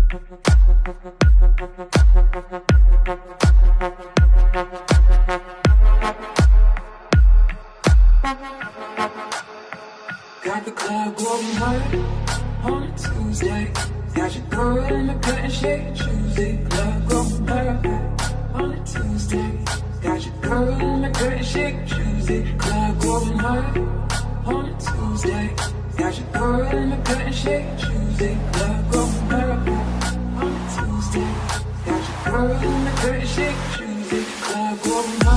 Got the club going hard on a Tuesday. Got your girl in the cutting shade Tuesday. Club going hard on a Tuesday. Got your girl in the cutting shade Tuesday. Club going hard on a Tuesday. Got your girl in the cutting shade Tuesday. Club going hard on a Tuesday. Got your girl in the cutting shade Tuesday. Club going hard.